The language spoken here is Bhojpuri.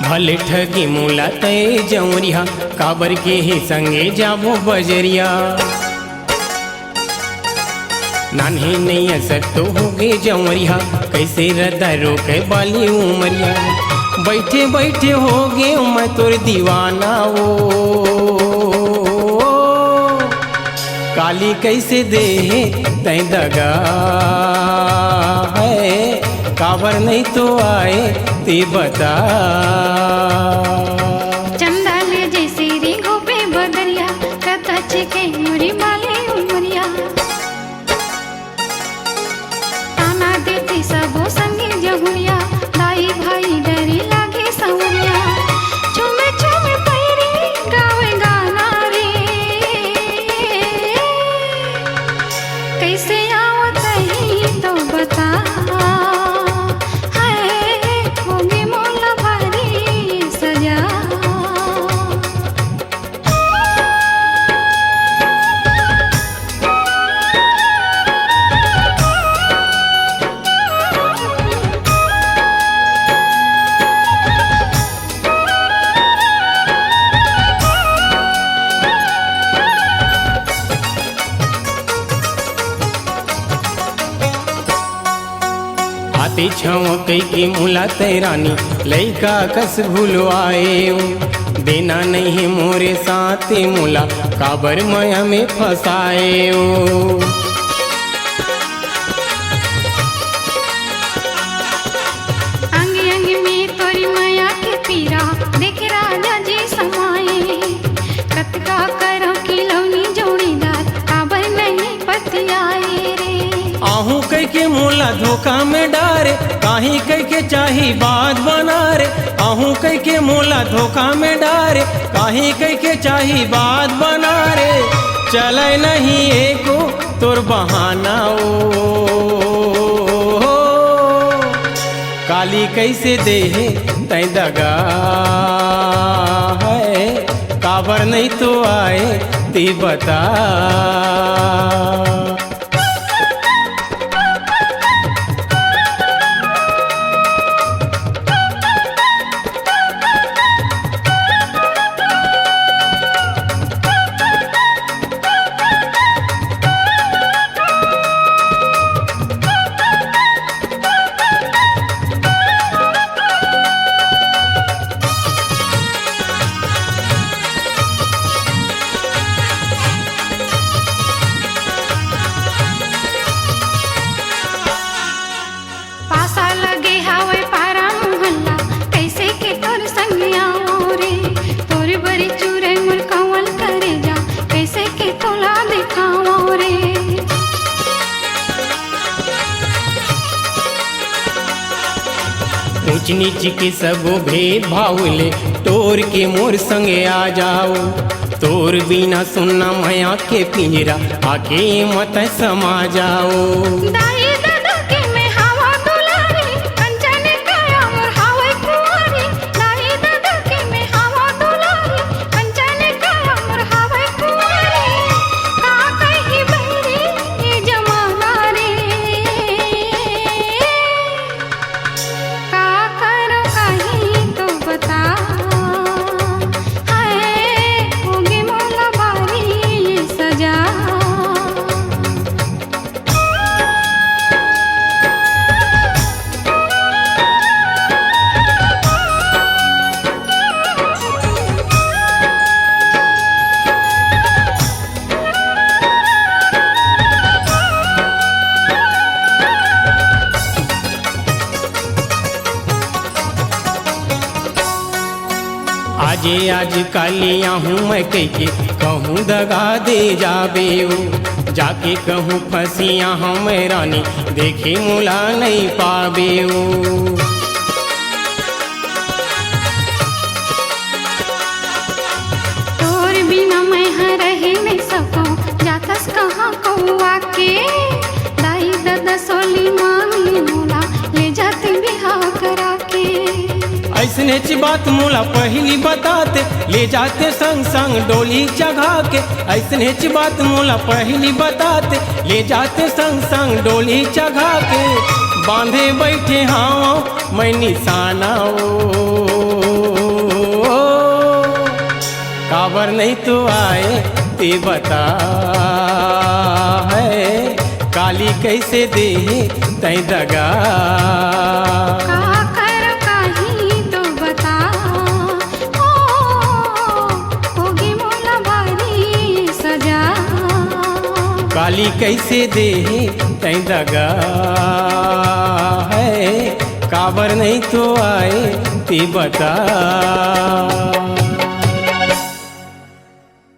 भले ठगी मूला तय जौरिया काबर के ही संगे जाबो बजरिया। नान्हे नहीं सकतो होगे जौरिया कैसे रदा रोके बाली उमरिया। बैठे बैठे होगे मैं तोर दीवाना ओ काली कैसे दे तय दगा है काबर नहीं तो आए ते बता। चंदा ले जैसे री गोपे बदरिया कथा के मोरी बाले उमरिया। ताना देती सबो संगे जहुरिया दाई भाई डरी लागे सवरिया। चुमे चुमे पैरी गावे गाना रे कैसे आवत ही तो बता। आते छव कई की मुला तैरानी लैका कस भूलवाए। देना नहीं मोरे साथ मुला काबर माया में फसाए। अंग अंग में तोरी माया के पीरा देख राजा जी समाए। कतका करो की लौनी जोड़ीदार काबर नहीं पतियाए रे। आहू कई के मोला धोखा में डारे काहे कई के चाही बात बना रे। आहू कई के मोला धोखा में डारे काहे कई के चाही बात बना रे। चले नहीं एको तोर बहाना ओ काली कैसे दे तय दगा है काबर नहीं तो आए ते बता। ऊंच नीच के सब भेद भावले तोर के मोर संगे आ जाओ। तोर बिना सुनना माया के पिंजरा आके मत समा जाओ। दाई दादा के में हवा दुलारी कंचन काया मोर हवा कुंवारी। दाई दादा के में हवा दुलारी कंचन काया मोर हवा कुंवारी। का कही बहरी ये जमाना रे का करो कहीं तो बता। हाय होगे मोला बारी ये सजा। आजे आज कालिया हूँ मैं कह के कहूँ दगा दे जाबे ओ। जाके कहूँ फसिया हम रानी देखे मुला नहीं पाबे ओ। तोर बिना मैं रह नहीं सकूं जातस कहाँ कौआ के। दाई दादा सोली मांगी मोला ले जाते बिहार करा के। ऐसने ची बात मोला पहली बताते ले जाते संग संग डोली चढ़ा के। ऐसने ची बात मोला पहली बताते ले जाते संग संग डोली चढ़ा के। बांधे बैठे हाँ मैं निशाना ओ नहीं तो आए ते बता है काली कैसे दे तै दगा। का कर काही तो बता होगी मोला बारी सजा। काली कैसे दे तै दगा है काबर नहीं तो आए ते बता।